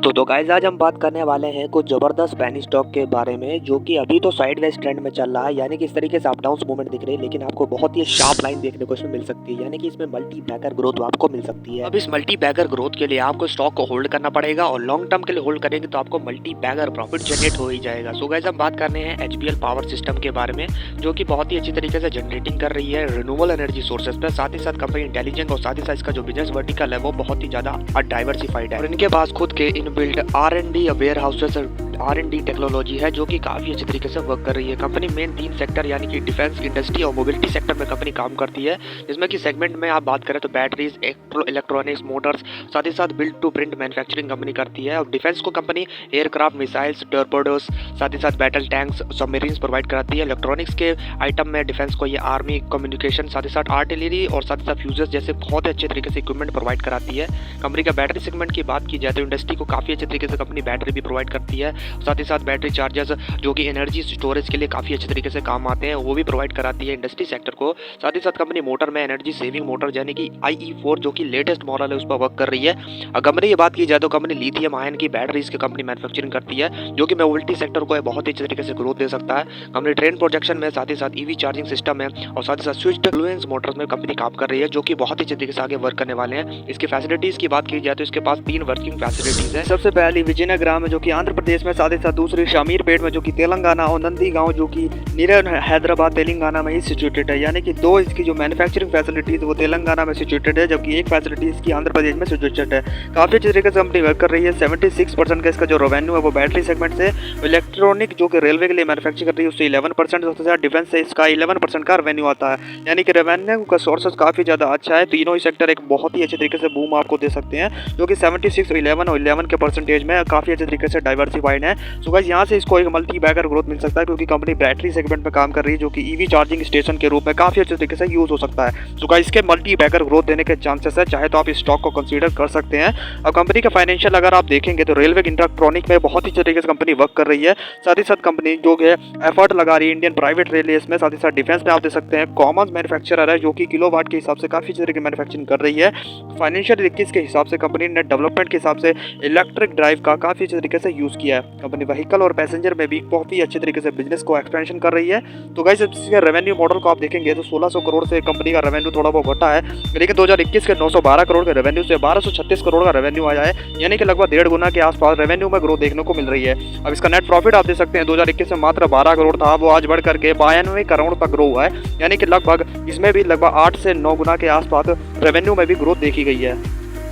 तो गाइस आज हम बात करने वाले हैं कुछ ज़बरदस्त पेनी स्टॉक के बारे में जो कि अभी तो साइडवेज ट्रेंड में चल रहा है, यानी कि इस तरीके से अप डाउन मूवमेंट दिख रहे हैं, लेकिन आपको बहुत ही शार्प लाइन देखने को इसमें मिल सकती है, यानी कि इसमें मल्टी बैगर ग्रोथ आपको मिल सकती है। अब इस मल्टी बैगर ग्रोथ के लिए आपको स्टॉक को होल्ड करना पड़ेगा और लॉन्ग टर्म के लिए होल्ड करेंगे तो आपको मल्टी बैगर प्रॉफिट जनरेट हो ही जाएगा। सो गाइस हम बात करने हैं एचपीएल पावर सिस्टम के बारे में जो कि बहुत ही अच्छी तरीके से जनरेटिंग कर रही है रिन्यूएबल एनर्जी सोर्सेज पे, साथ ही साथ कंपनी इंटेलिजेंट और साथ ही साथ इसका जो बिजनेस वर्टिकल है वो बहुत ही ज्यादा डाइवर्सिफाइड है और इनके पास खुद के इनबिल्ट आर&डी वेयर हाउसेस आर&डी टेक्नोलॉजी है जो कि काफी अच्छे तरीके से वर्क कर रही है। कंपनी मेन 3 सेक्टर यानी कि डिफेंस, इंडस्ट्री और मोबिलिटी सेक्टर में कंपनी काम करती है, जिसमें कि सेगमेंट में आप बात करें तो बैटरीज, इलेक्ट्रॉनिक्स, मोटर्स, साथ ही साथ build to print manufacturing company करती है। और डिफेंस को कंपनी एयरक्राफ्ट, मिसाइल्स, टॉर्पेडोस, साथ ही साथ बैटल टैंक्स, सबमरीन्स प्रोवाइड कराती है। इलेक्ट्रॉनिक्स के आइटम में डिफेंस को ये आर्मी, कम्युनिकेशन, साथ ही साथ आर्टिलरी और साथ ही साथ फ्यूजेस जैसे बहुत अच्छे तरीके से इक्विपमेंट प्रोवाइड कराती है। कंपनी का बैटरी सेगमेंट की बात की जाए तो इंडस्ट्री को काफी अच्छे तरीके से कंपनी बैटरी भी प्रोवाइड करती है, साथ ही साथ बैटरी चार्जर्स जो कि एनर्जी स्टोरेज के लिए काफी अच्छे तरीके से काम आते हैं वो भी प्रोवाइड कराती है इंडस्ट्री सेक्टर को। साथ ही साथ कंपनी मोटर में एनर्जी सेविंग मोटर यानी कि IE4 जो कि लेटेस्ट मॉडल है उस पर वर्क कर रही है। अगर कंपनी की बात की जाए तो कंपनी लिथियम आयन की बैटरीज की कंपनी मैन्युफैक्चरिंग करती है जो कि मोबिलिटी सेक्टर को बहुत ही अच्छे तरीके से ग्रोथ दे सकता है। कंपनी ट्रेन प्रोजेक्शन में, साथ ही साथ ईवी चार्जिंग सिस्टम है और साथ ही साथ स्विच्ड फ्लुएंस मोटर्स में कंपनी काम कर रही है जो कि बहुत ही अच्छे तरीके से आगे वर्क करने वाले हैं। इसकी फैसिलिटीज की बात की जाए तो इसके पास 3 वर्किंग फैसिलिटीज है। सबसे पहली विजयनगरम में जो कि आंध्र प्रदेश में, साथ ही साथ दूसरी शामीरपेट में जो कि तेलंगाना और नंदीगांव जो कि नियर हैदराबाद तेलंगाना में ही सिचुएटेड है, यानी कि 2 इसकी जो मैन्युफैक्चरिंग फैसिलिटीज वो तेलंगाना में सिचुएटेड है जबकि एक फैसिलिटी इसकी आंध्र प्रदेश में सिचुएटेड है। काफी अच्छे तरीके से कंपनी वर्क कर रही है। 76% का इसका जो रेवेन्यू है वो बैटरी सेगमेंट से, इलेक्ट्रॉनिक जो कि रेलवे के लिए मैन्युफैक्चर कर रही है उससे 11%, सबसे ज्यादा डिफेंस से इसका 11% का रेवेन्यू आता है, यानी कि रेवेन्यू का सोर्सेज काफी ज्यादा अच्छा है। तीनों ही सेक्टर एक बहुत ही अच्छे तरीके से बूम आपको दे सकते हैं जो कि 76, 11 और 11 के परसेंटेज में काफी अच्छे तरीके से डाइवर्सिफाइड है। सो गाइस यहाँ से इसको एक मल्टी बैगर ग्रोथ मिल सकता है क्योंकि कंपनी बैटरी सेगमेंट में काम कर रही है जो कि ईवी चार्जिंग स्टेशन के रूप में काफी अच्छे तरीके से यूज हो सकता है। सो गाइस इसके मल्टी बैगर ग्रोथ देने के चांसेस है, चाहे तो आप इस स्टॉक को कंसीडर कर सकते हैं। और कंपनी का फाइनेंशियल अगर आप देखेंगे तो रेलवे इलेक्ट्रॉनिक में बहुत ही अच्छे तरीके से कंपनी वर्क कर रही है, साथ ही साथ कंपनी जो है एफर्ट लगा रही है इंडियन प्राइवेट रेलवेज में, साथ ही साथ डिफेंस में आप दे सकते हैं कॉमन मैन्युफैक्चरर है जो कि किलोवाट के हिसाब से काफी अच्छे तरीके मैन्युफैक्चरिंग कर रही है। फाइनेंशियल 21 के हिसाब से कंपनी ने डेवलपमेंट के हिसाब से इलेक्ट्रिक ड्राइव का काफी अच्छे तरीके से यूज किया है। कंपनी व्हीकल और पैसेंजर में भी बहुत ही अच्छे तरीके से बिजनेस को एक्सपेंशन कर रही है। तो गाइस इसके रेवेन्यू मॉडल को आप देखेंगे तो 1600 करोड़ से कंपनी का रेवेन्यू थोड़ा बहुत घटा है, लेकिन 2021 के 912 करोड़ के रेवेन्यू से 1236 करोड़ का रेवेन्यू आया है, यानी कि लगभग 1.5 गुना के आसपास रेवेन्यू में ग्रोथ देखने को मिल रही है। अब इसका नेट प्रॉफिट आप देख सकते हैं 2021 में मात्र 12 करोड़ था, वो आज बढ़ करके 92 करोड़ तक ग्रो हुआ है, यानी कि लगभग इसमें भी लगभग 8 से 9 गुना के आसपास रेवेन्यू में भी ग्रोथ देखी गई है।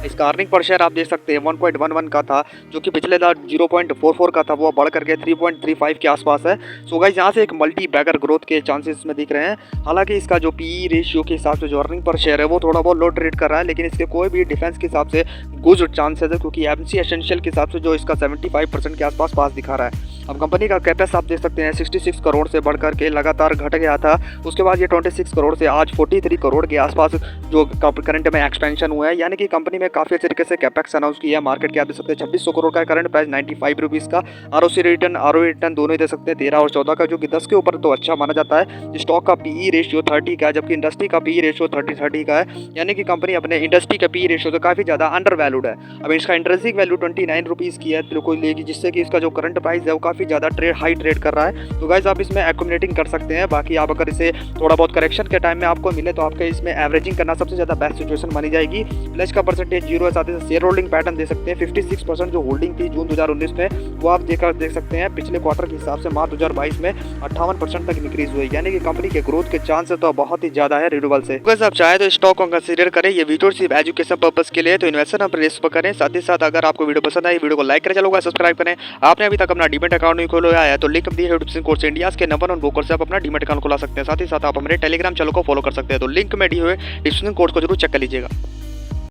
इसका अर्निंग पर शेयर आप देख सकते हैं 1.11 का था जो कि पिछले साल 0.44 का था, वो बढ़ करके 3.35 के आसपास है। सो गाइस यहाँ से एक मल्टी बैगर ग्रोथ के चांसेस में दिख रहे हैं। हालांकि इसका जो PE रेशियो के हिसाब से जो अर्निंग पर शेयर है वो थोड़ा बहुत लो ट्रेड कर रहा है, लेकिन इसके कोई भी डिफेंस के हिसाब से गुड चांसेस है क्योंकि MC एसेंशियल के हिसाब से जो इसका 75% के आसपास पास दिखा रहा है। अब कंपनी का कैपेक्स आप देख सकते हैं 66 करोड़ से बढ़ करके लगातार घट गया था, उसके बाद ये 26 करोड़ से आज 43 करोड़ के आसपास जो करंट में एक्सपेंशन हुआ है, यानी कि कंपनी में काफी अच्छे तरीके से कैपेक्स अनाउंस किया है। मार्केट कैप दे सकते हैं 2600 करोड़ का, करंट प्राइस 95 रुपीज़ का, ROC रिटर्न ROE रिटर्न दोनों ही दे सकते हैं 13 और 14 का, जो कि 10 के ऊपर तो अच्छा माना जाता है। स्टॉक का PE रेशियो 30 का है जबकि इंडस्ट्री का PE रेशियो 30 का है, यानी कि कंपनी अपने इंडस्ट्री के PE रेशियो से काफी ज्यादा अंडर वैल्यूड है। अब इसका इंट्रिंसिक वैल्यू 29 रुपीज़ की है तो कोई लेगी, जिससे कि इसका जो करंट प्राइस है वो काफी ज्यादा हाई ट्रेड कर रहा है। तो गाइस आप इसमें एक्यूमुलेटिंग कर सकते हैं। बाकी आप अगर इसे थोड़ा बहुत करेक्शन के टाइम में आपको मिले तो आपके इसमें एवरेजिंग करना सबसे ज्यादा बेस्ट सिचुएशन मानी जाएगी। प्लस का परसेंटेज 0 है, साथ ही शेयर होल्डिंग पैटर्न दे सकते हैं 56% जो होल्डिंग थी जून 2019 में वो आप देख सकते हैं पिछले क्वार्टर के हिसाब से मार्च 2022 में 58% तक इंक्रीज हुई, यानी कि कंपनी के ग्रोथ के चांसेस तो बहुत ही ज्यादा है रिन्यूएबल से। अगर आप चाहे तो स्टॉक को कंसीडर करें। ये वीडियो सिर्फ एजुकेशन पर्पस के लिए, तो इन्वेस्टर हम प्लेस पर करें। साथ ही साथ अगर आपको वीडियो पसंद आई वीडियो को लाइक करें, चलो सब्सक्राइब करें। आपने अभी तक अपना डीमैट अकाउंट नहीं खोला है तो लिंक दिए है डिस्क्रिप्शन कोड से इंडिया के नंबर 1 ब्रोकर से आप अपना डीमैट अकाउंट खुला सकते हैं। साथ ही साथ आप हमारे टेलीग्राम चैनल को फॉलो कर सकते हैं, तो लिंक में दिए हुए डिस्क्रिप्शन कोड को जरूर चेक कर लीजिएगा।